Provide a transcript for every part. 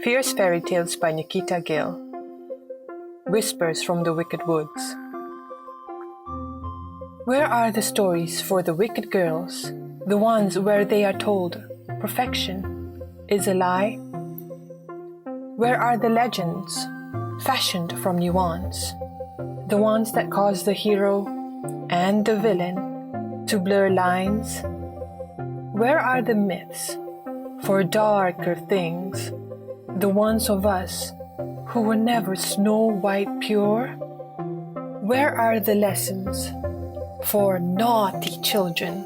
Fierce Fairytales by Nikita Gill. Whispers from the Wicked Woods. Where are the stories for the wicked girls, the ones where they are told perfection is a lie? Where are the legends, fashioned from nuance, the ones that cause the hero and the villain to blur lines? Where are the myths for darker things, the ones of us who were never snow white pure? Where are the lessons for naughty children,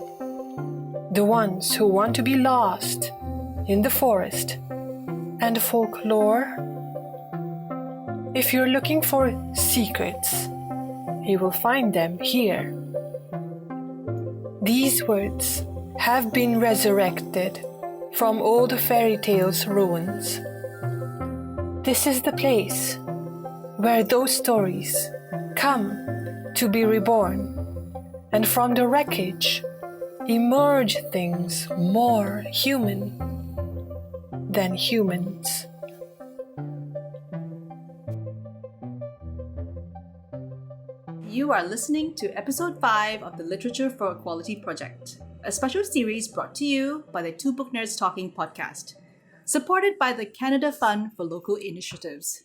the ones who want to be lost in the forest and folklore? If you're looking for secrets, you will find them here. These words have been resurrected from old fairy tales' ruins. This is the place where those stories come to be reborn, and from the wreckage emerge things more human than humans. You are listening to episode 5 of the Literature for Equality Project, a special series brought to you by the Two Book Nerds Talking podcast, supported by the Canada Fund for Local Initiatives.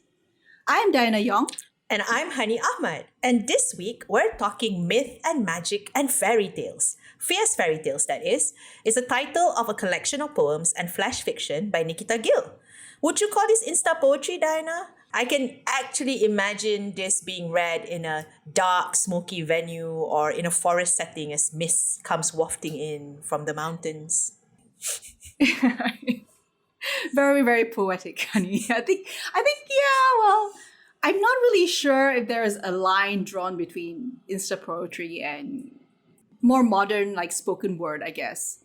I am Diana Yong. And I'm Hani Ahmad. And this week, we're talking myth and magic and fairy tales. Fierce Fairytales, that is the title of a collection of poems and flash fiction by Nikita Gill. Would you call this Insta poetry, Diana? I can actually imagine this being read in a dark, smoky venue or in a forest setting as mist comes wafting in from the mountains. Very, very poetic, honey. I think, well, I'm not really sure if there is a line drawn between Insta poetry and more modern, like spoken word, I guess.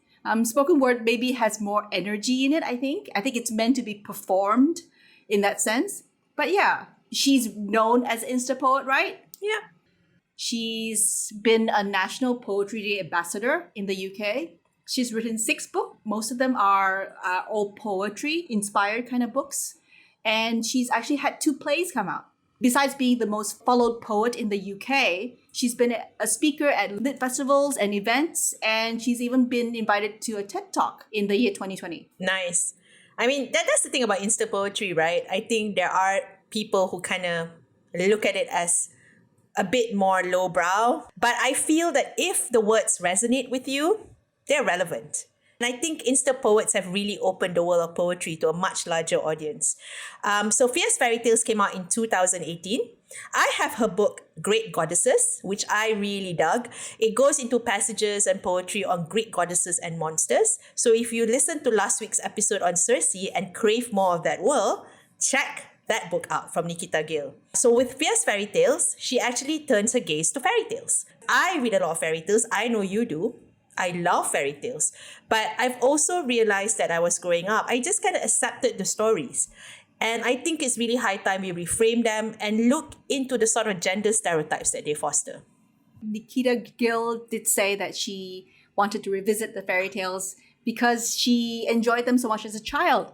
Spoken word maybe has more energy in it, I think. I think it's meant to be performed in that sense. But yeah, she's known as Insta poet, right? Yeah. She's been a National Poetry Day ambassador in the UK. She's written 6 books. Most of them are all poetry-inspired kind of books. And she's actually had 2 plays come out. Besides being the most followed poet in the UK, she's been a speaker at lit festivals and events, and she's even been invited to a TED Talk in the year 2020. Nice. I mean, that's the thing about Insta poetry, right? I think there are people who kind of look at it as a bit more lowbrow. But I feel that if the words resonate with you, they're relevant. And I think Insta poets have really opened the world of poetry to a much larger audience. So Fierce Fairytales came out in 2018. I have her book, Great Goddesses, which I really dug. It goes into passages and poetry on Greek goddesses and monsters. So if you listened to last week's episode on Circe and crave more of that world, check that book out from Nikita Gill. So with Fierce Fairytales, she actually turns her gaze to fairy tales. I read a lot of fairy tales. I know you do. I love fairy tales. But I've also realized that I was growing up, I just kind of accepted the stories. And I think it's really high time we reframe them and look into the sort of gender stereotypes that they foster. Nikita Gill did say that she wanted to revisit the fairy tales because she enjoyed them so much as a child.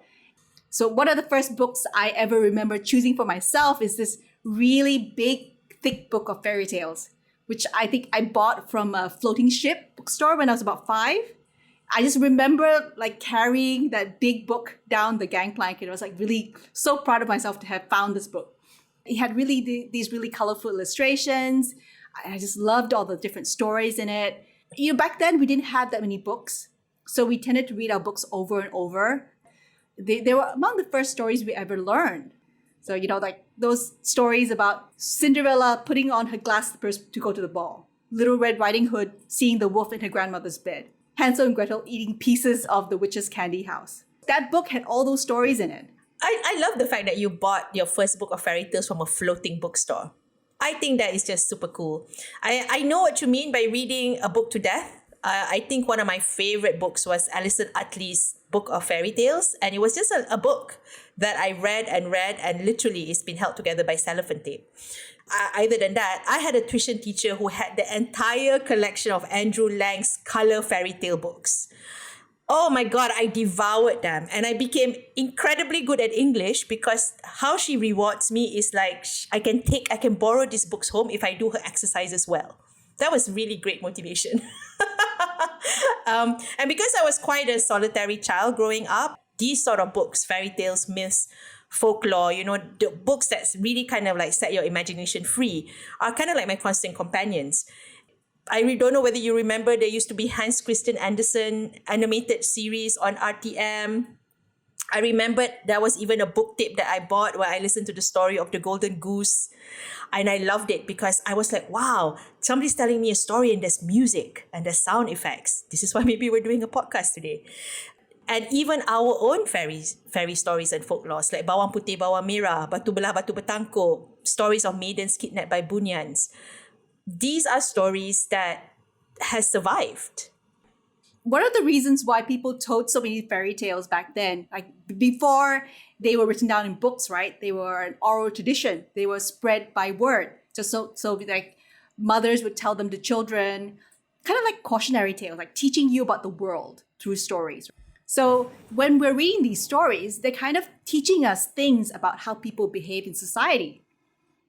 So one of the first books I ever remember choosing for myself is this really big, thick book of fairy tales, which I think I bought from a floating ship bookstore when I was about 5. I just remember like carrying that big book down the gangplank, and I was like really so proud of myself to have found this book. It had really these really colorful illustrations. I just loved all the different stories in it. You know, back then we didn't have that many books, so we tended to read our books over and over. They were among the first stories we ever learned. So, you know, like those stories about Cinderella putting on her glass slippers to go to the ball, Little Red Riding Hood seeing the wolf in her grandmother's bed, Hansel and Gretel eating pieces of the witch's candy house. That book had all those stories in it. I love the fact that you bought your first book of fairy tales from a floating bookstore. I think that is just super cool. I know what you mean by reading a book to death. I think one of my favorite books was Alison Utley's Book of Fairy Tales. And it was just a book that I read and literally it's been held together by cellophane tape. Either than that, I had a tuition teacher who had the entire collection of Andrew Lang's color fairy tale books. Oh my God, I devoured them. And I became incredibly good at English because how she rewards me is like, I can borrow these books home if I do her exercises well. That was really great motivation. And because I was quite a solitary child growing up, these sort of books, fairy tales, myths, folklore, the books that's really kind of like set your imagination free are kind of like my constant companions. I really don't know whether you remember, there used to be Hans Christian Andersen animated series on RTM. I remembered there was even a book tape that I bought where I listened to the story of the Golden Goose. And I loved it because I was like, wow, somebody's telling me a story and there's music and there's sound effects. This is why maybe we're doing a podcast today. And even our own fairy stories and folklores like Bawang Putih, Bawang Merah, Batu Belah, Batu Bertangkuk, stories of maidens kidnapped by bunyans. These are stories that has survived. One of the reasons why people told so many fairy tales back then, like before they were written down in books, right? They were an oral tradition. They were spread by word. So like mothers would tell them to children, kind of like cautionary tales, like teaching you about the world through stories. So when we're reading these stories, they're kind of teaching us things about how people behave in society.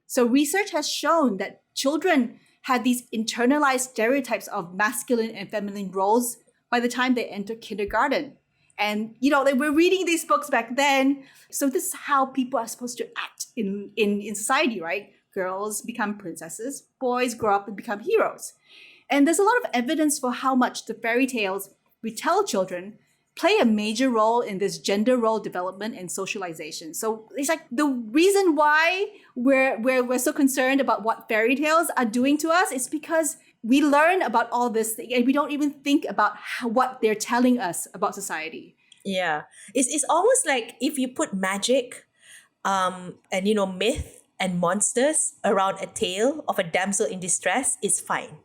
So research has shown that children had these internalized stereotypes of masculine and feminine roles by the time they enter kindergarten. And, they were reading these books back then. So this is how people are supposed to act in society, right? Girls become princesses, boys grow up and become heroes. And there's a lot of evidence for how much the fairy tales we tell children play a major role in this gender role development and socialization. So it's like the reason why we're so concerned about what fairy tales are doing to us is because we learn about all this and we don't even think about what they're telling us about society. Yeah. It's almost like if you put magic and myth and monsters around a tale of a damsel in distress, it's fine.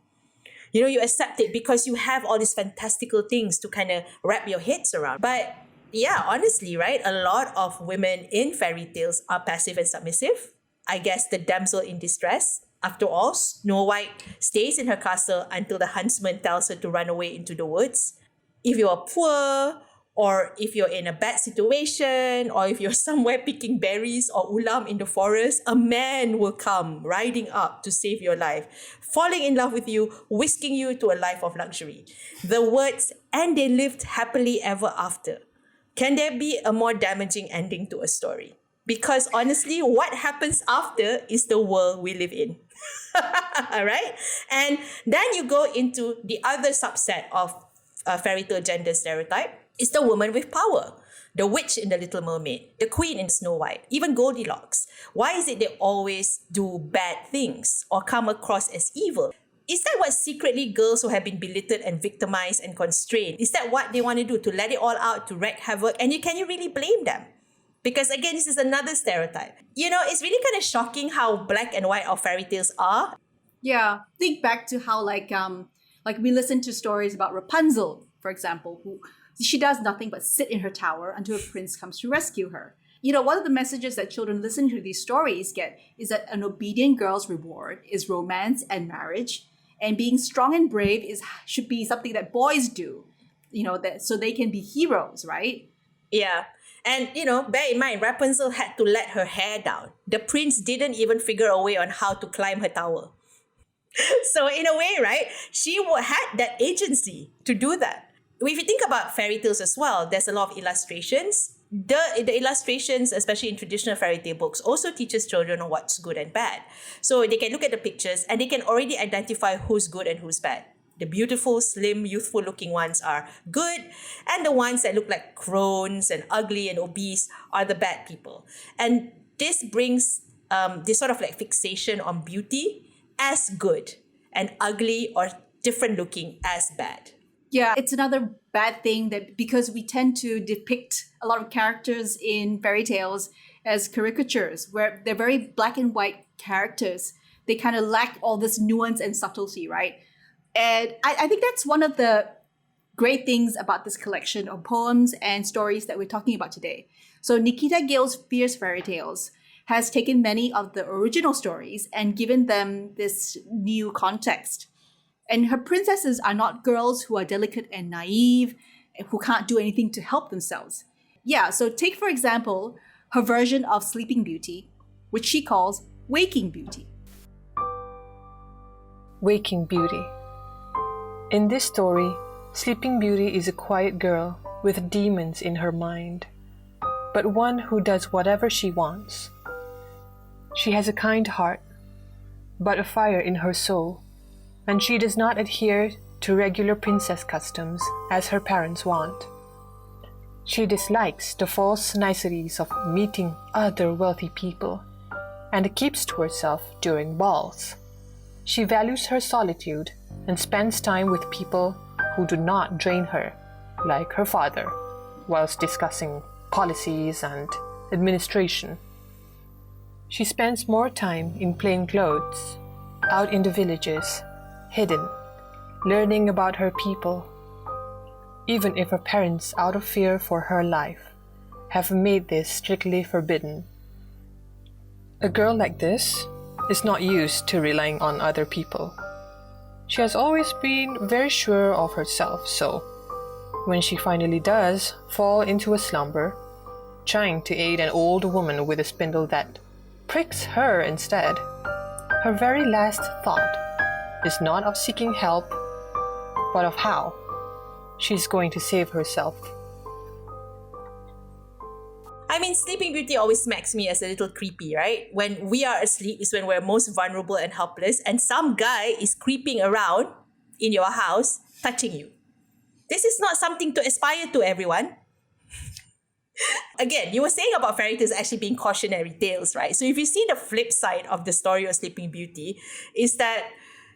You accept it because you have all these fantastical things to kind of wrap your heads around. But yeah, honestly, right? A lot of women in fairy tales are passive and submissive. I guess the damsel in distress. After all, Snow White stays in her castle until the huntsman tells her to run away into the woods. If you are poor, or if you're in a bad situation, or if you're somewhere picking berries or ulam in the forest, a man will come riding up to save your life, falling in love with you, whisking you to a life of luxury. The words, and they lived happily ever after. Can there be a more damaging ending to a story? Because honestly, what happens after is the world we live in. All right? And then you go into the other subset of fairy tale gender stereotype. It's the woman with power. The witch in The Little Mermaid, the queen in Snow White, even Goldilocks. Why is it they always do bad things or come across as evil? Is that what secretly girls who have been belittled and victimized and constrained, is that what they want to do, to let it all out, to wreak havoc? And can you really blame them? Because again, this is another stereotype. It's really kind of shocking how black and white our fairy tales are. Yeah, think back to how like we listen to stories about Rapunzel, for example, who she does nothing but sit in her tower until a prince comes to rescue her. One of the messages that children listening to these stories get is that an obedient girl's reward is romance and marriage, and being strong and brave should be something that boys do, so they can be heroes, right? Yeah. And, bear in mind, Rapunzel had to let her hair down. The prince didn't even figure a way on how to climb her tower. So in a way, right, she had that agency to do that. If you think about fairy tales as well, there's a lot of illustrations. The illustrations, especially in traditional fairy tale books, also teaches children on what's good and bad. So they can look at the pictures and they can already identify who's good and who's bad. The beautiful, slim, youthful-looking ones are good, and the ones that look like crones and ugly and obese are the bad people. And this brings this sort of like fixation on beauty as good and ugly or different-looking as bad. Yeah, it's another bad thing that because we tend to depict a lot of characters in fairy tales as caricatures, where they're very black and white characters. They kind of lack all this nuance and subtlety, right? And I think that's one of the great things about this collection of poems and stories that we're talking about today. So Nikita Gill's Fierce Fairytales has taken many of the original stories and given them this new context. And her princesses are not girls who are delicate and naive, who can't do anything to help themselves. Yeah, so take, for example, her version of Sleeping Beauty, which she calls Waking Beauty. Waking Beauty. In this story, Sleeping Beauty is a quiet girl with demons in her mind, but one who does whatever she wants. She has a kind heart, but a fire in her soul, and she does not adhere to regular princess customs as her parents want. She dislikes the false niceties of meeting other wealthy people and keeps to herself during balls. She values her solitude and spends time with people who do not drain her, like her father, whilst discussing policies and administration. She spends more time in plain clothes, out in the villages, hidden, learning about her people, even if her parents, out of fear for her life, have made this strictly forbidden. A girl like this is not used to relying on other people. She has always been very sure of herself, so when she finally does fall into a slumber, trying to aid an old woman with a spindle that pricks her instead, her very last thought is not of seeking help, but of how she's going to save herself. I mean, Sleeping Beauty always smacks me as a little creepy, right? When we are asleep is when we're most vulnerable and helpless, and some guy is creeping around in your house, touching you. This is not something to aspire to, everyone. Again, you were saying about fairy tales actually being cautionary tales, right? So if you see the flip side of the story of Sleeping Beauty, is that,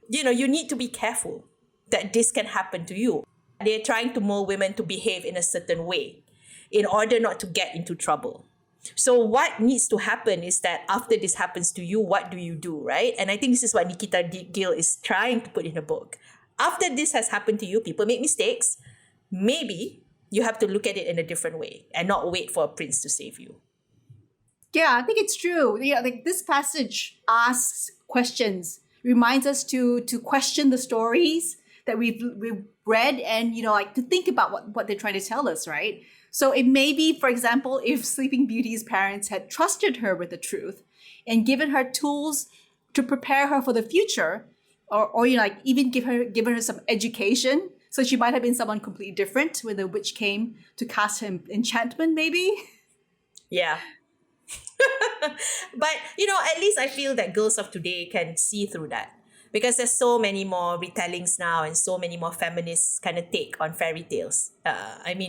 you need to be careful that this can happen to you. They're trying to mold women to behave in a certain way in order not to get into trouble. So what needs to happen is that after this happens to you, what do you do, right? And I think this is what Nikita Gill is trying to put in the book. After this has happened to you, people make mistakes. Maybe you have to look at it in a different way and not wait for a prince to save you. Yeah, I think it's true. Like this passage asks questions, reminds us to question the stories that we've read and, like to think about what they're trying to tell us, right? So it may be, for example, if Sleeping Beauty's parents had trusted her with the truth and given her tools to prepare her for the future, or even given her some education, so she might have been someone completely different when the witch came to cast her enchantment, maybe. Yeah. But, at least I feel that girls of today can see through that. Because there's so many more retellings now and so many more feminist kind of take on fairy tales.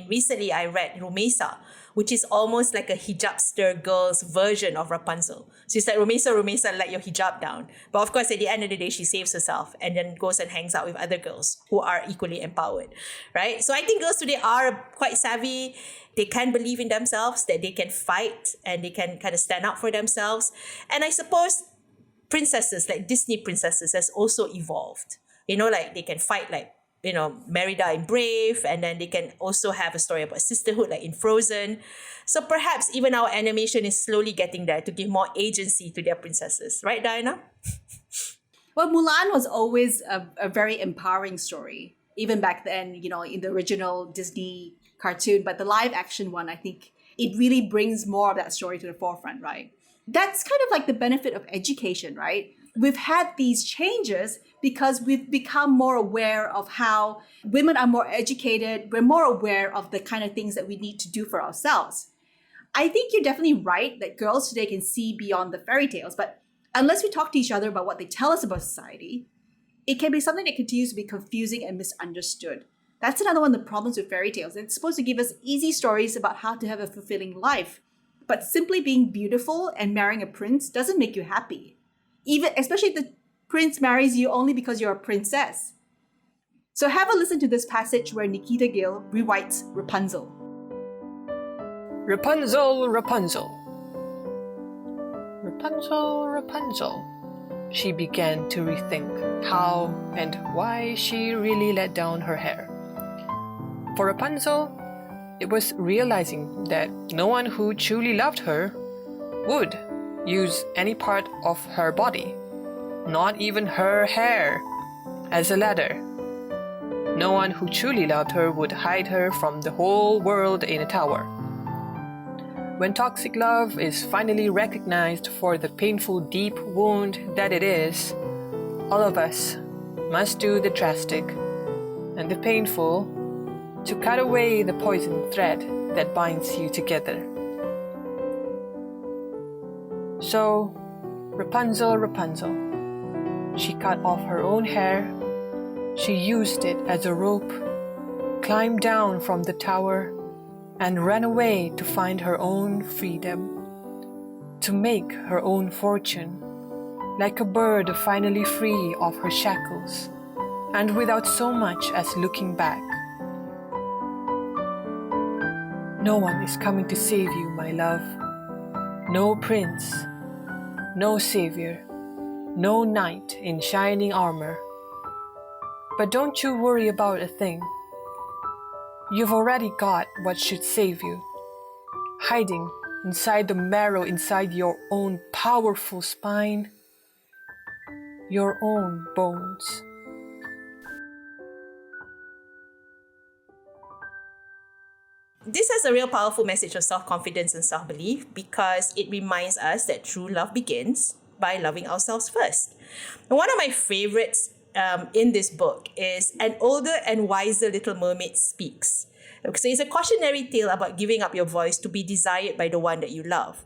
Recently I read Rumesa, which is almost like a hijabster girl's version of Rapunzel. So it's like, Rumesa, let your hijab down. But of course, at the end of the day, she saves herself and then goes and hangs out with other girls who are equally empowered, right? So I think girls today are quite savvy. They can believe in themselves, that they can fight and they can kind of stand up for themselves. And I suppose princesses, like Disney princesses, has also evolved. Like they can fight like, Merida in Brave, and then they can also have a story about sisterhood like in Frozen. So perhaps even our animation is slowly getting there to give more agency to their princesses. Right, Diana? Well, Mulan was always a very empowering story, even back then, in the original Disney cartoon. But the live action one, I think it really brings more of that story to the forefront, right? That's kind of like the benefit of education, right? We've had these changes because we've become more aware of how women are more educated. We're more aware of the kind of things that we need to do for ourselves. I think you're definitely right that girls today can see beyond the fairy tales, but unless we talk to each other about what they tell us about society, it can be something that continues to be confusing and misunderstood. That's another one of the problems with fairy tales. It's supposed to give us easy stories about how to have a fulfilling life. But simply being beautiful and marrying a prince doesn't make you happy. Especially if the prince marries you only because you're a princess. So have a listen to this passage where Nikita Gill rewrites Rapunzel. Rapunzel, Rapunzel. Rapunzel, Rapunzel. She began to rethink how and why she really let down her hair. For Rapunzel, it was realizing that no one who truly loved her would, use any part of her body, not even her hair, as a ladder. No one who truly loved her would hide her from the whole world in a tower. When toxic love is finally recognized for the painful deep wound that it is, all of us must do the drastic and the painful to cut away the poison thread that binds you together. So, Rapunzel, Rapunzel, she cut off her own hair, she used it as a rope, climbed down from the tower, and ran away to find her own freedom, to make her own fortune, like a bird finally free of her shackles, and without so much as looking back. No one is coming to save you, my love. No prince, no savior, no knight in shining armor. But don't you worry about a thing. You've already got what should save you, hiding inside the marrow inside your own powerful spine, your own bones. This has a real powerful message of self-confidence and self-belief because it reminds us that true love begins by loving ourselves first. And one of my favorites in this book is An Older and Wiser Little Mermaid Speaks. So it's a cautionary tale about giving up your voice to be desired by the one that you love.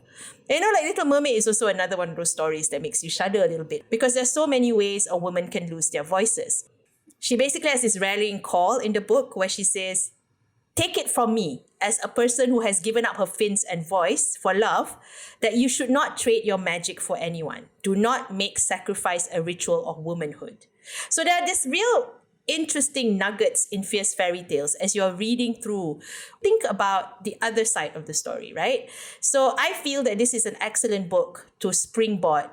And like Little Mermaid is also another one of those stories that makes you shudder a little bit because there's so many ways a woman can lose their voices. She basically has this rallying call in the book where she says, "Take it from me, as a person who has given up her fins and voice for love, that you should not trade your magic for anyone. Do not make sacrifice a ritual of womanhood." So there are these real interesting nuggets in Fierce Fairytales as you're reading through. Think about the other side of the story, right? So I feel that this is an excellent book to springboard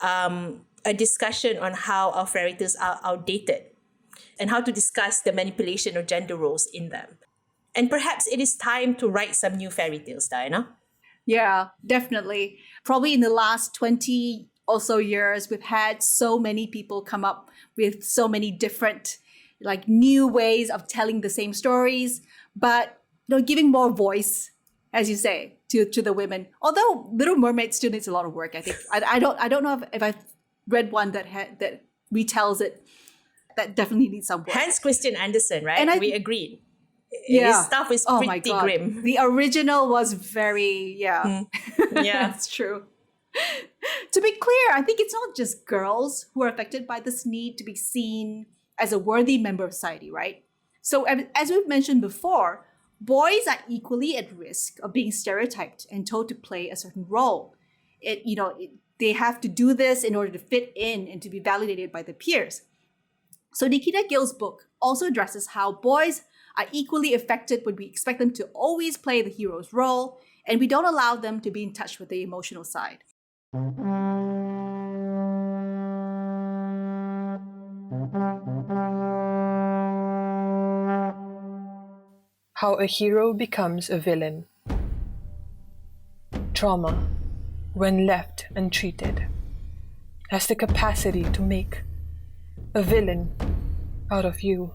a discussion on how our fairy tales are outdated and how to discuss the manipulation of gender roles in them. And perhaps it is time to write some new fairy tales, Diana. Yeah, definitely. Probably in the last 20 or so years, we've had so many people come up with so many different, like, new ways of telling the same stories, but giving more voice, as you say, to the women. Although Little Mermaid still needs a lot of work, I think. I don't know if I've read one that retells it. That definitely needs some work. Hans Christian Andersen, right? And we agreed. Yeah. His stuff is Oh my pretty God. grim. The original was very, Yeah. That's true. To be clear, I think it's not just girls who are affected by this need to be seen as a worthy member of society, right? So as we've mentioned before, boys are equally at risk of being stereotyped and told to play a certain role. They have to do this in order to fit in and to be validated by their peers. So Nikita Gill's book also addresses how boys are equally affected when we expect them to always play the hero's role and we don't allow them to be in touch with the emotional side. How a hero becomes a villain. Trauma, when left untreated, has the capacity to make a villain out of you.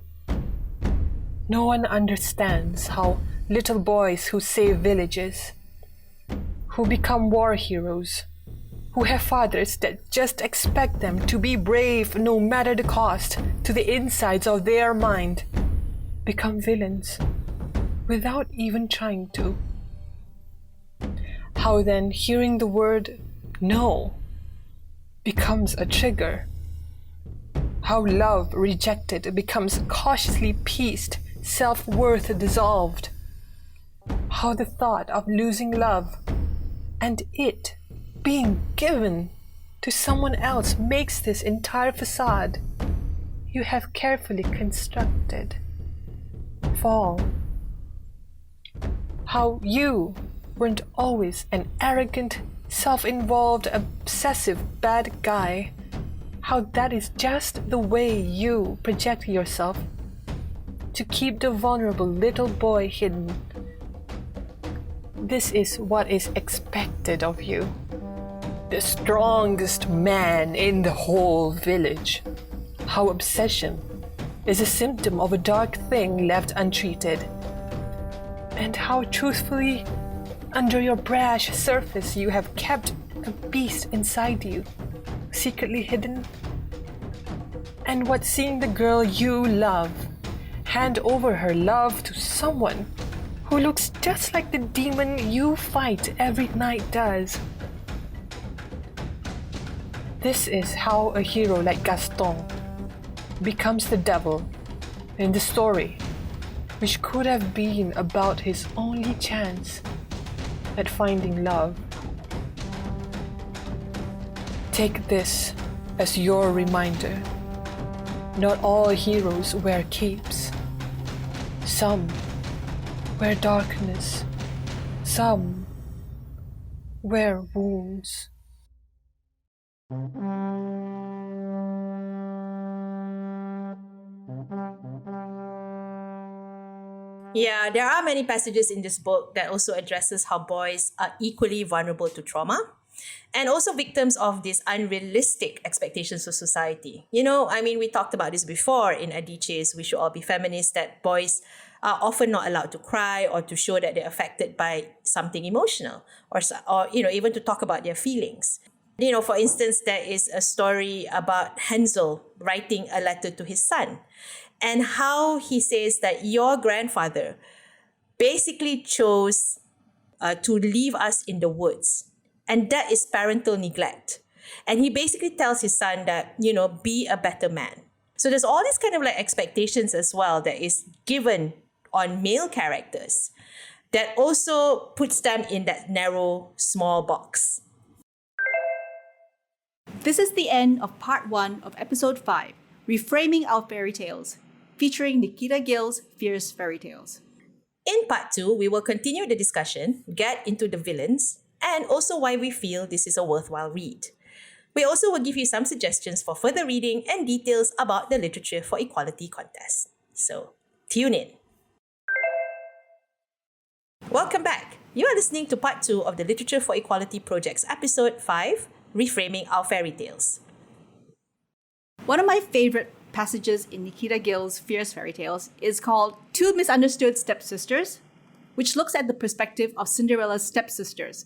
No one understands how little boys who save villages, who become war heroes, who have fathers that just expect them to be brave no matter the cost to the insides of their mind, become villains without even trying to. How then hearing the word no becomes a trigger. How love rejected becomes cautiously pieced, self-worth dissolved. How the thought of losing love and it being given to someone else makes this entire facade you have carefully constructed fall. How you weren't always an arrogant, self-involved, obsessive bad guy. How that is just the way you project yourself to keep the vulnerable little boy hidden. This is what is expected of you. the strongest man in the whole village. How obsession is a symptom of a dark thing left untreated. And how truthfully, under your brash surface, you have kept a beast inside you, secretly hidden. And what seeing the girl you love hand over her love to someone who looks just like the demon you fight every night does. This is how a hero like Gaston becomes the devil in the story, which could have been about his only chance at finding love. Take this as your reminder. Not all heroes wear capes. Some wear darkness. Some wear wounds. Yeah, there are many passages in this book that also addresses how boys are equally vulnerable to trauma and also victims of these unrealistic expectations of society. You know, I mean, we talked about this before in Adichie's We Should All Be Feminists, that boys are often not allowed to cry or to show that they're affected by something emotional or even to talk about their feelings. You know, for instance, there is a story about Hansel writing a letter to his son and how he says that your grandfather basically chose to leave us in the woods. And that is parental neglect. And he basically tells his son that, be a better man. So there's all these kind of like expectations as well that is given on male characters that also puts them in that narrow, small box. This is the end of part 1 of episode 5, Reframing Our Fairy Tales, featuring Nikita Gill's Fierce Fairytales. In part 2, we will continue the discussion, get into the villains, and also why we feel this is a worthwhile read. We also will give you some suggestions for further reading and details about the Literature for Equality contest. So, tune in. Welcome back. You are listening to part 2 of the Literature for Equality Project's episode 5, Reframing Our Fairy Tales. One of my favorite passages in Nikita Gill's Fierce Fairytales is called Two Misunderstood Stepsisters, which looks at the perspective of Cinderella's stepsisters.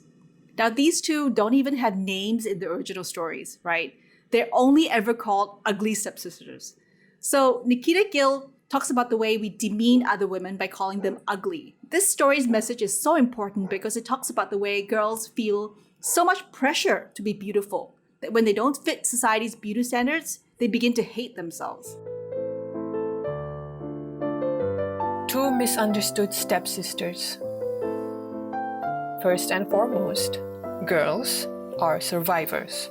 Now, these two don't even have names in the original stories, right? They're only ever called ugly stepsisters. So Nikita Gill talks about the way we demean other women by calling them ugly. This story's message is so important because it talks about the way girls feel so much pressure to be beautiful that when they don't fit society's beauty standards, they begin to hate themselves. Two misunderstood stepsisters. First and foremost, girls are survivors.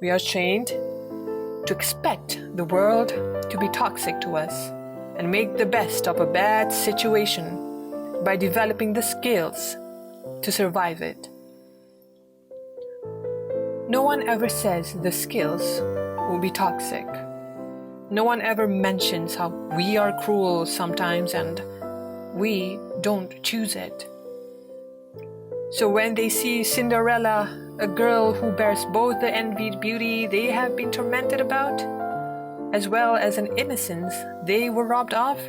We are trained to expect the world to be toxic to us and make the best of a bad situation by developing the skills to survive it. No one ever says the skills will be toxic. No one ever mentions how we are cruel sometimes and we don't choose it. So when they see Cinderella, a girl who bears both the envied beauty they have been tormented about, as well as an innocence they were robbed of,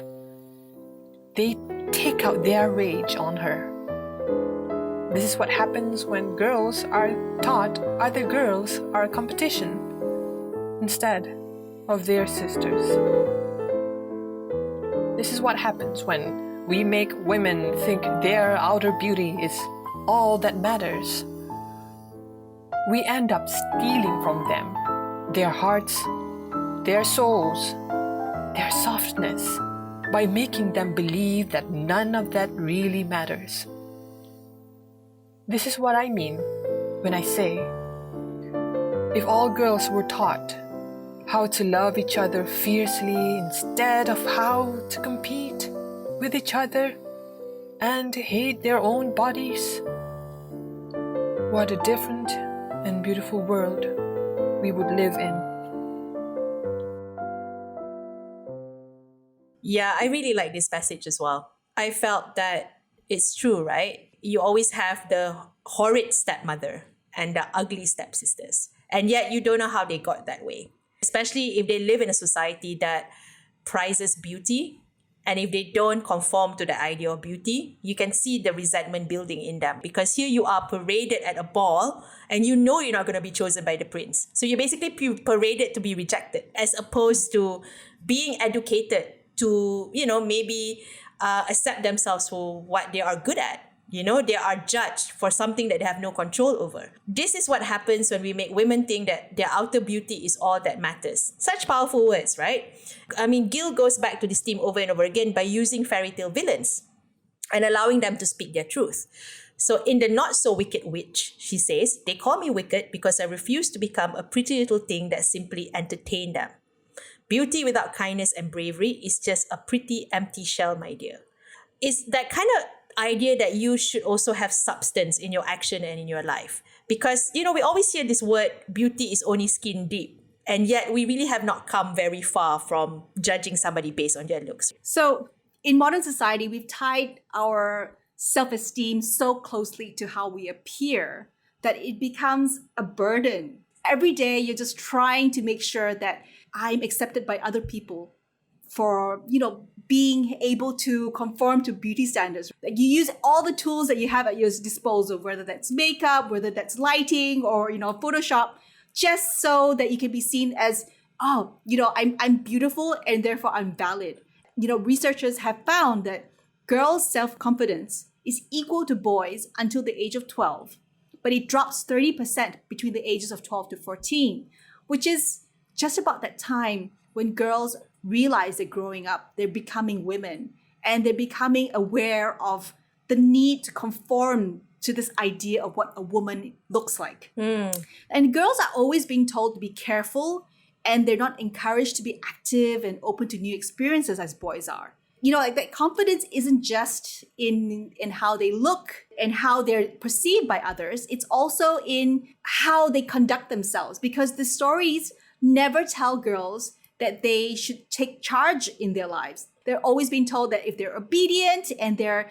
they take out their rage on her. This is what happens when girls are taught other girls are a competition instead of their sisters. This is what happens when we make women think their outer beauty is all that matters. We end up stealing from them their hearts, their souls, their softness, by making them believe that none of that really matters. This is what I mean when I say, if all girls were taught how to love each other fiercely instead of how to compete with each other and hate their own bodies, what a different and beautiful world we would live in. Yeah, I really like this passage as well. I felt that it's true, right? You always have the horrid stepmother and the ugly stepsisters. And yet you don't know how they got that way. Especially if they live in a society that prizes beauty, and if they don't conform to the idea of beauty, you can see the resentment building in them, because here you are paraded at a ball and you know you're not going to be chosen by the prince. So you're basically paraded to be rejected, as opposed to being educated to, maybe accept themselves for what they are good at. They are judged for something that they have no control over. This is what happens when we make women think that their outer beauty is all that matters. Such powerful words, right? I mean, Gill goes back to this theme over and over again by using fairy tale villains and allowing them to speak their truth. So in The Not So Wicked Witch, she says, "They call me wicked because I refuse to become a pretty little thing that simply entertained them. Beauty without kindness and bravery is just a pretty empty shell, my dear." It's that kind of idea that you should also have substance in your action and in your life. Because, we always hear this word, beauty is only skin deep. And yet we really have not come very far from judging somebody based on their looks. So in modern society, we've tied our self-esteem so closely to how we appear that it becomes a burden. Every day, you're just trying to make sure that I'm accepted by other people for, being able to conform to beauty standards. Like, you use all the tools that you have at your disposal, whether that's makeup, whether that's lighting, or, Photoshop, just so that you can be seen as, I'm beautiful and therefore I'm valid. Researchers have found that girls' self-confidence is equal to boys until the age of 12, but it drops 30% between the ages of 12 to 14, which is just about that time when girls realize they're growing up, they're becoming women, and they're becoming aware of the need to conform to this idea of what a woman looks like. And girls are always being told to be careful, and they're not encouraged to be active and open to new experiences as boys are. That confidence isn't just in how they look and how they're perceived by others. It's also in how they conduct themselves, because the stories never tell girls that they should take charge in their lives. They're always being told that if they're obedient and they're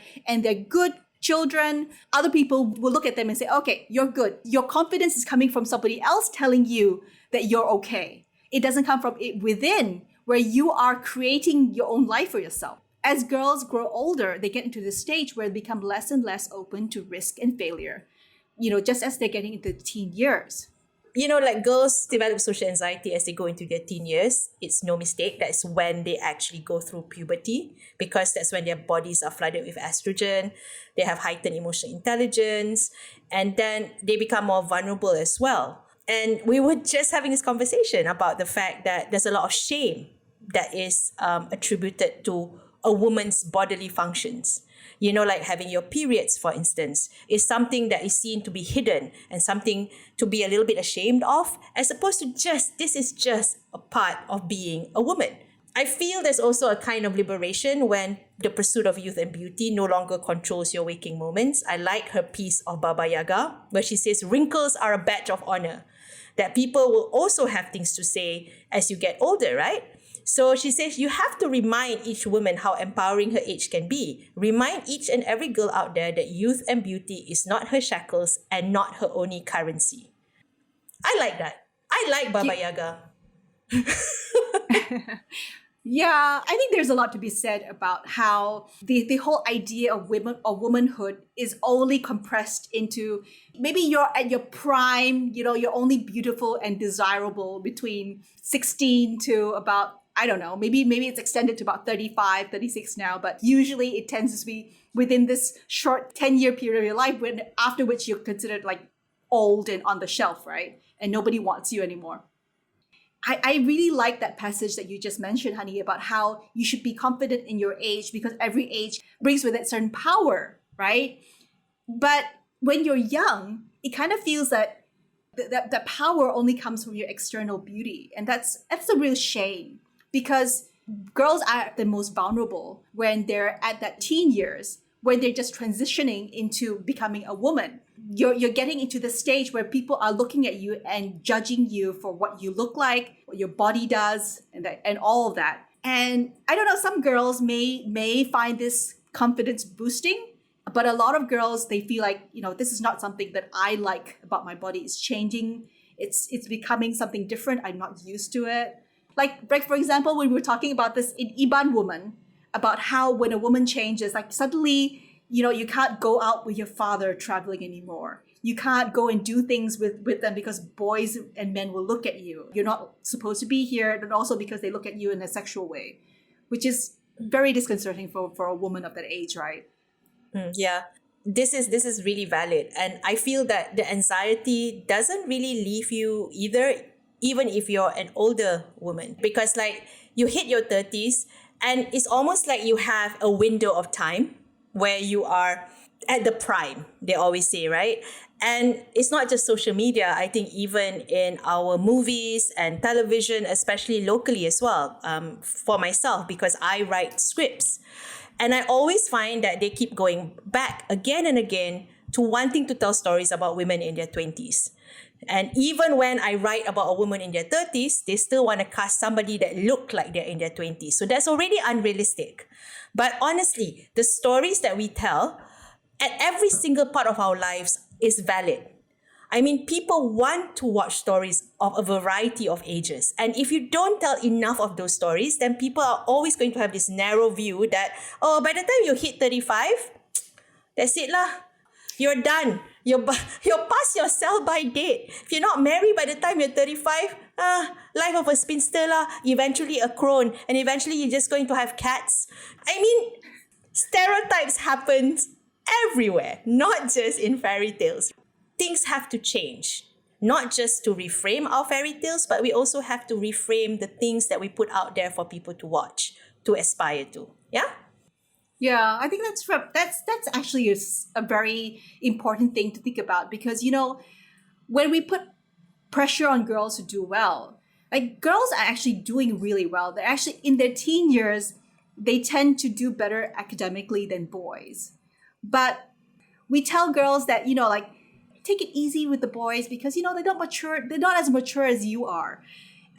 good children, other people will look at them and say, okay, you're good. Your confidence is coming from somebody else telling you that you're okay. It doesn't come from it within, where you are creating your own life for yourself. As girls grow older, they get into this stage where they become less and less open to risk and failure, just as they're getting into the teen years. Girls develop social anxiety as they go into their teen years. It's no mistake. That's when they actually go through puberty, because that's when their bodies are flooded with estrogen. They have heightened emotional intelligence, and then they become more vulnerable as well. And we were just having this conversation about the fact that there's a lot of shame that is attributed to a woman's bodily functions. Like having your periods, for instance, is something that is seen to be hidden and something to be a little bit ashamed of, as opposed to this is just a part of being a woman. I feel there's also a kind of liberation when the pursuit of youth and beauty no longer controls your waking moments. I like her piece of Baba Yaga, where she says wrinkles are a badge of honor, that people will also have things to say as you get older, right? So she says you have to remind each woman how empowering her age can be. Remind each and every girl out there that youth and beauty is not her shackles and not her only currency. I like that. I like Baba Yaga. Yeah, I think there's a lot to be said about how the whole idea of womanhood is only compressed into, maybe you're at your prime, you're only beautiful and desirable between 16 to about, I don't know, maybe it's extended to about 35, 36 now, but usually it tends to be within this short 10-year period of your life, after which you're considered like old and on the shelf, right? And nobody wants you anymore. I really like that passage that you just mentioned, honey, about how you should be confident in your age because every age brings with it certain power, right? But when you're young, it kind of feels that that power only comes from your external beauty. And that's a real shame, because girls are the most vulnerable when they're at that teen years, when they're just transitioning into becoming a woman. You're getting into the stage where people are looking at you and judging you for what you look like, what your body does, and all of that. And I don't know, some girls may find this confidence boosting, But a lot of girls, they feel like, this is not something that I like about my body. It's changing. It's becoming something different. I'm not used to it. Like, for example, when we were talking about this in Iban Woman, about how when a woman changes, like suddenly, you can't go out with your father traveling anymore. You can't go and do things with them because boys and men will look at you. You're not supposed to be here. And also because they look at you in a sexual way, which is very disconcerting for a woman of that age, right? Yeah, this is really valid, and I feel that the anxiety doesn't really leave you either, even if you're an older woman, because like you hit your 30s and it's almost like you have a window of time where you are at the prime, they always say, right? And it's not just social media. I think even in our movies and television, especially locally as well, for myself, because I write scripts. And I always find that they keep going back again and again to wanting to tell stories about women in their 20s. And even when I write about a woman in their 30s, they still want to cast somebody that look like they're in their 20s. So that's already unrealistic. But honestly, the stories that we tell at every single part of our lives is valid. I mean, people want to watch stories of a variety of ages. And if you don't tell enough of those stories, then people are always going to have this narrow view that, oh, by the time you hit 35, that's it lah. You're done. You're past your sell-by date. If you're not married by the time you're 35, life of a spinster lah, eventually a crone, and eventually you're just going to have cats. I mean, stereotypes happen everywhere, not just in fairy tales. Things have to change, not just to reframe our fairy tales, but we also have to reframe the things that we put out there for people to watch, to aspire to. Yeah? Yeah, I think that's actually a very important thing to think about, because when we put pressure on girls to do well, like girls are actually doing really well. They're actually in their teen years, they tend to do better academically than boys. But we tell girls that take it easy with the boys because they're not as mature as you are,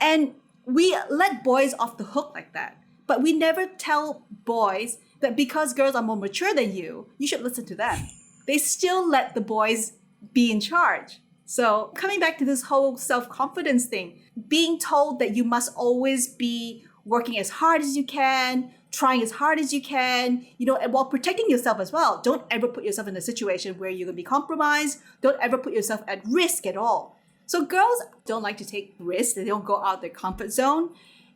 and we let boys off the hook like that. But we never tell boys that because girls are more mature than you should listen to them. They still let the boys be in charge. So coming back to this whole self-confidence thing, being told that you must always be working as hard as you can, trying as hard as you can, and while protecting yourself as well. Don't ever put yourself in a situation where you're going to be compromised. Don't ever put yourself at risk at all. So girls don't like to take risks. They don't go out their comfort zone,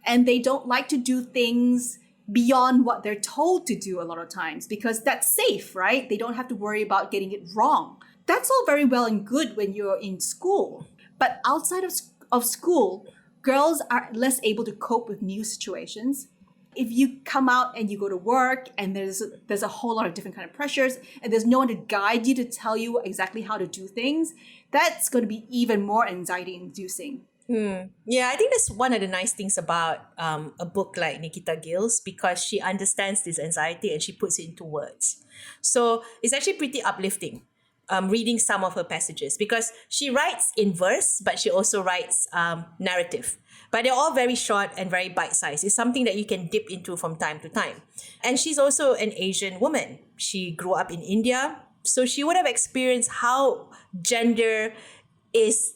and they don't like to do things beyond what they're told to do a lot of times because that's safe, right? They don't have to worry about getting it wrong. That's all very well and good when you're in school. But outside of school, girls are less able to cope with new situations. If you come out and you go to work and there's a whole lot of different kind of pressures and there's no one to guide you to tell you exactly how to do things, that's going to be even more anxiety inducing. Yeah, I think that's one of the nice things about a book like Nikita Gills, because she understands this anxiety and she puts it into words. So it's actually pretty uplifting reading some of her passages, because she writes in verse, but she also writes narrative. But they're all very short and very bite-sized. It's something that you can dip into from time to time. And she's also an Asian woman. She grew up in India, so she would have experienced how gender is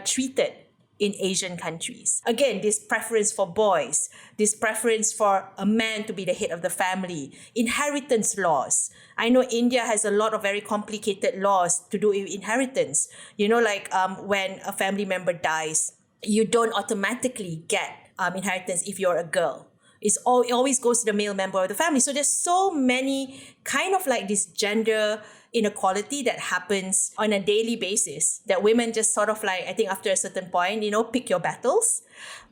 treated in Asian countries. Again, this preference for boys, this preference for a man to be the head of the family, inheritance laws. I know India has a lot of very complicated laws to do with inheritance. When a family member dies, you don't automatically get inheritance if you're a girl. It always goes to the male member of the family. So there's so many kind of like this gender inequality that happens on a daily basis that women just sort of like, I think after a certain point, pick your battles.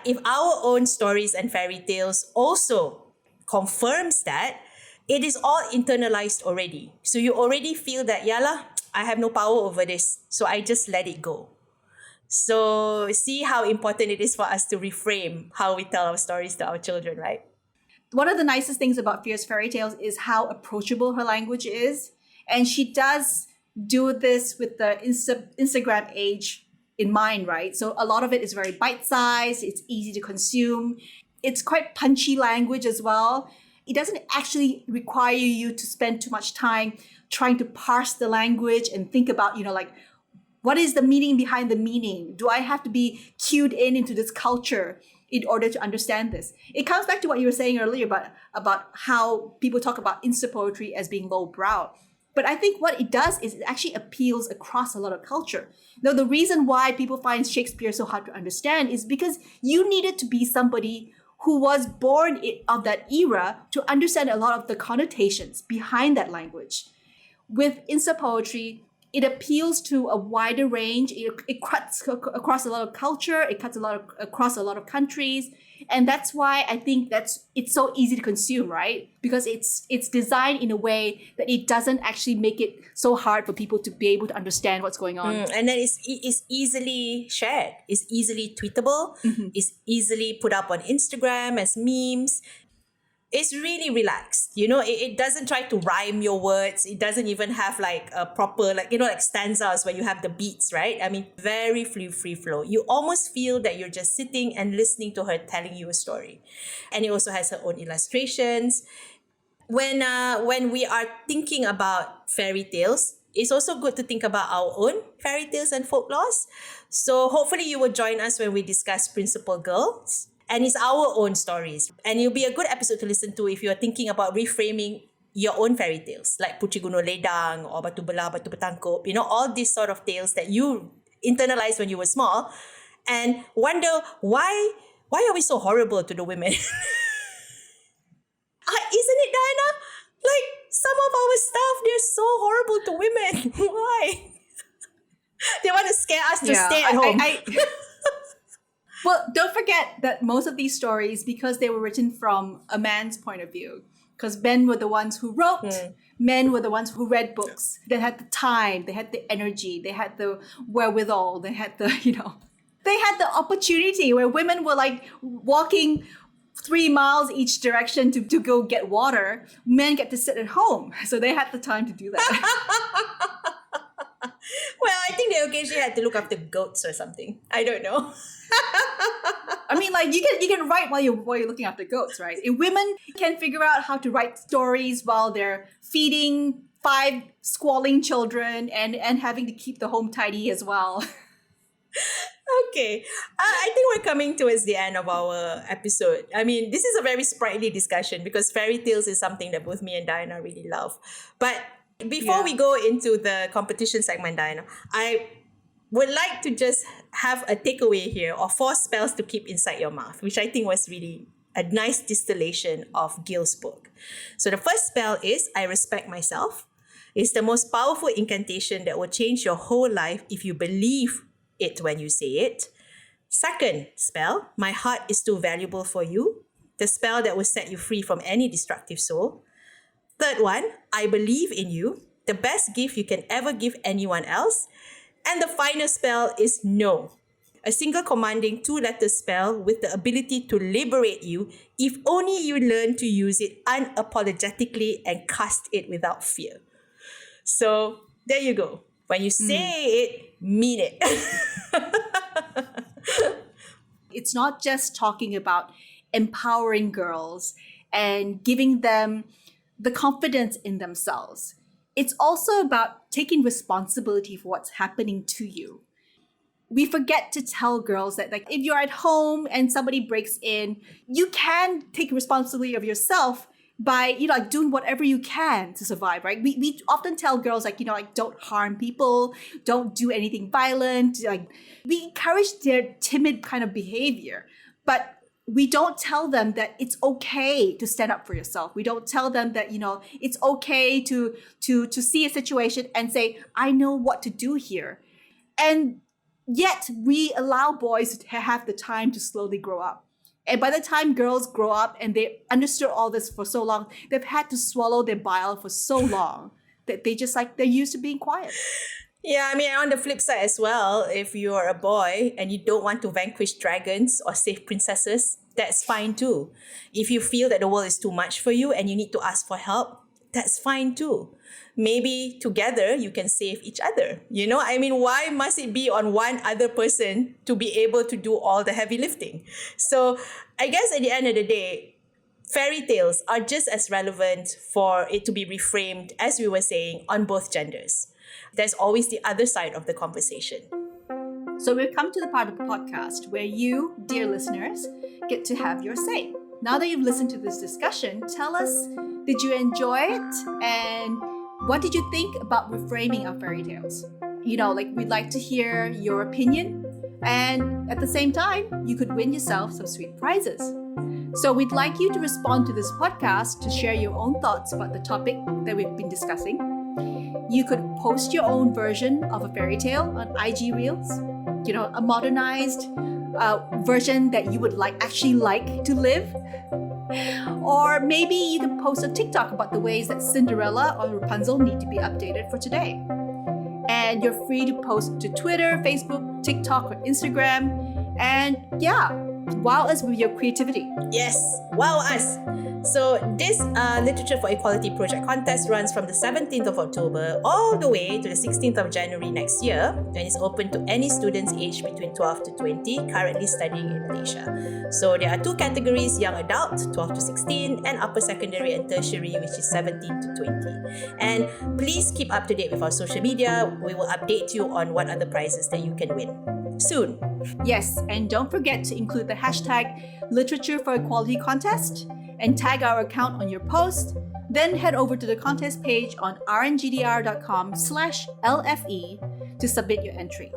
If our own stories and fairy tales also confirms that, it is all internalized already. So you already feel that, yala, I have no power over this, so I just let it go. So see how important it is for us to reframe how we tell our stories to our children, right? One of the nicest things about Fierce Fairytales is how approachable her language is. And she does do this with the Instagram age in mind, right? So a lot of it is very bite-sized. It's easy to consume. It's quite punchy language as well. it doesn't actually require you to spend too much time trying to parse the language and think about, like, what is the meaning behind the meaning? Do I have to be cued into this culture in order to understand this? It comes back to what you were saying earlier about how people talk about Insta poetry as being lowbrow. But I think what it does is it actually appeals across a lot of culture. Now, the reason why people find Shakespeare so hard to understand is because you needed to be somebody who was born of that era to understand a lot of the connotations behind that language. With Insta poetry, it appeals to a wider range. It cuts across a lot of culture. It cuts across a lot of countries. And that's why I think it's so easy to consume, right? Because it's designed in a way that it doesn't actually make it so hard for people to be able to understand what's going on. And then it's easily shared. It's easily tweetable. Mm-hmm. It's easily put up on Instagram as memes. It's really relaxed. It doesn't try to rhyme your words. It doesn't even have like a proper, like stanzas where you have the beats, right? I mean, very free flow. You almost feel that you're just sitting and listening to her telling you a story. And it also has her own illustrations. When we are thinking about fairy tales, it's also good to think about our own fairy tales and folklores. So hopefully you will join us when we discuss Principal Girls. And it's our own stories. And it'll be a good episode to listen to if you're thinking about reframing your own fairy tales, like Putri Gunung Ledang or Batu Belah, Batu Petangkup, all these sort of tales that you internalized when you were small and wonder why are we so horrible to the women? Isn't it, Diana? Like, some of our stuff, they're so horrible to women. Why? They want to scare us to stay at home. Well, don't forget that most of these stories, because they were written from a man's point of view, because men were the ones who wrote, men were the ones who read books. They had the time, they had the energy, they had the wherewithal, they had the, they had the opportunity where women were like walking 3 miles each direction to go get water. Men get to sit at home. So they had the time to do that. Well, I think they occasionally had to look after goats or something. I don't know. I mean, like, you can write while you're looking after goats, right? If women can figure out how to write stories while they're feeding 5 squalling children and having to keep the home tidy as well. Okay. I think we're coming towards the end of our episode. I mean, this is a very sprightly discussion because fairy tales is something that both me and Diana really love. But before we go into the competition segment, Diana, I would like to just have a takeaway here of 4 spells to keep inside your mouth, which I think was really a nice distillation of Gill's book. So the first spell is I respect myself. It's the most powerful incantation that will change your whole life if you believe it when you say it. Second spell, my heart is too valuable for you. The spell that will set you free from any destructive soul. Third one, I believe in you. The best gift you can ever give anyone else. And the final spell is no. A single commanding 2-letter spell with the ability to liberate you if only you learn to use it unapologetically and cast it without fear. So there you go. When you say it, mean it. It's not just talking about empowering girls and giving them the confidence in themselves. It's also about taking responsibility for what's happening to you. We forget to tell girls that, like, if you're at home and somebody breaks in, you can take responsibility of yourself by, doing whatever you can to survive, right? We often tell girls, don't harm people, don't do anything violent. We encourage their timid kind of behavior, but we don't tell them that it's okay to stand up for yourself. We don't tell them that, it's okay to see a situation and say, I know what to do here. And yet we allow boys to have the time to slowly grow up. And by the time girls grow up and they understood all this for so long, they've had to swallow their bile for so long that they're used to being quiet. Yeah, I mean, on the flip side as well, if you're a boy and you don't want to vanquish dragons or save princesses, that's fine too. If you feel that the world is too much for you and you need to ask for help, that's fine too. Maybe together you can save each other. I mean, why must it be on one other person to be able to do all the heavy lifting? So I guess at the end of the day, fairy tales are just as relevant for it to be reframed, as we were saying, on both genders. There's always the other side of the conversation. So we've come to the part of the podcast where you, dear listeners, get to have your say. Now that you've listened to this discussion, tell us, did you enjoy it? And what did you think about reframing our fairy tales? We'd like to hear your opinion. And at the same time, you could win yourself some sweet prizes. So we'd like you to respond to this podcast to share your own thoughts about the topic that we've been discussing. You could post your own version of a fairy tale on IG Reels, a modernized version that you would actually like to live. Or maybe you could post a TikTok about the ways that Cinderella or Rapunzel need to be updated for today. And you're free to post to Twitter, Facebook, TikTok, or Instagram. And wow us with your creativity. Yes, wow us. So this Literature for Equality project contest runs from the 17th of October all the way to the 16th of January next year, and is open to any students aged between 12 to 20 currently studying in Malaysia. So there are two categories: young adult 12 to 16 and upper secondary and tertiary, which is 17 to 20. And please keep up to date with our social media. We will update you on what other prizes that you can win soon. Yes, and don't forget to include the hashtag Literature for Equality contest and tag our account on your post. Then head over to the contest page on rngdr.com/LFE to submit your entry.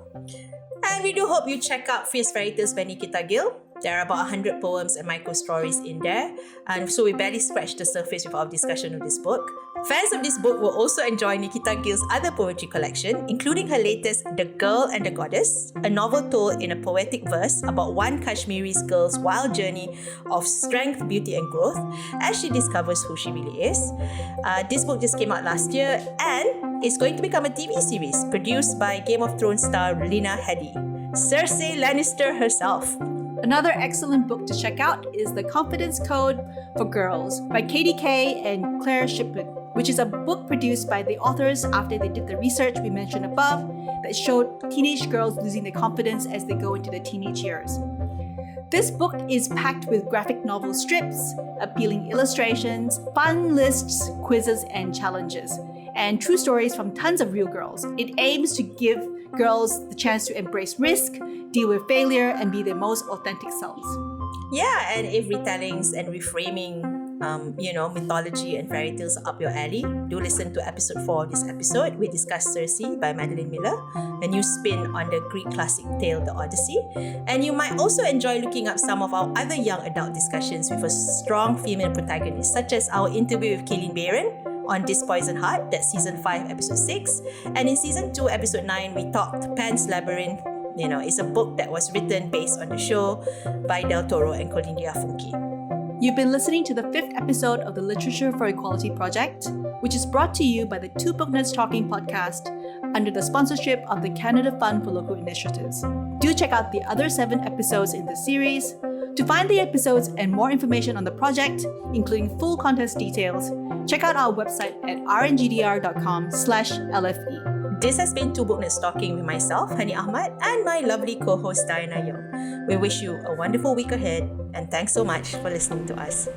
And we do hope you check out Fierce Fairytales by Nikita Gill. There are about 100 poems and micro stories in there, and so we barely scratched the surface with our discussion of this book. Fans of this book will also enjoy Nikita Gill's other poetry collection, including her latest The Girl and the Goddess, a novel told in a poetic verse about one Kashmiri girl's wild journey of strength, beauty and growth as she discovers who she really is. This book just came out last year and is going to become a TV series produced by Game of Thrones star Lena Headey, Cersei Lannister herself. Another excellent book to check out is The Confidence Code for Girls by Katie Kay and Claire Shipley, which is a book produced by the authors after they did the research we mentioned above that showed teenage girls losing their confidence as they go into their teenage years. This book is packed with graphic novel strips, appealing illustrations, fun lists, quizzes, and challenges, and true stories from tons of real girls. It aims to give girls the chance to embrace risk, deal with failure, and be their most authentic selves. Yeah, and if retellings and reframing mythology and fairy tales are up your alley, do listen to episode 4 of this episode. We discussed Circe by Madeline Miller, a new spin on the Greek classic tale, The Odyssey. And you might also enjoy looking up some of our other young adult discussions with a strong female protagonist, such as our interview with Kaylin Barron on This Poison Heart, that's season 5, episode 6. And in season 2, episode 9, we talked Pan's Labyrinth. It's a book that was written based on the show by Del Toro and Cornelia Funke. You've been listening to the 5th episode of the Literature for Equality project, which is brought to you by the Two Book Nerds Talking podcast under the sponsorship of the Canada Fund for Local Initiatives. Do check out the other 7 episodes in the series. To find the episodes and more information on the project, including full contest details, check out our website at rngdr.com/LFE. This has been Two Book Nerds Talking with myself, Hani Ahmad, and my lovely co-host Diana Young. We wish you a wonderful week ahead, and thanks so much for listening to us.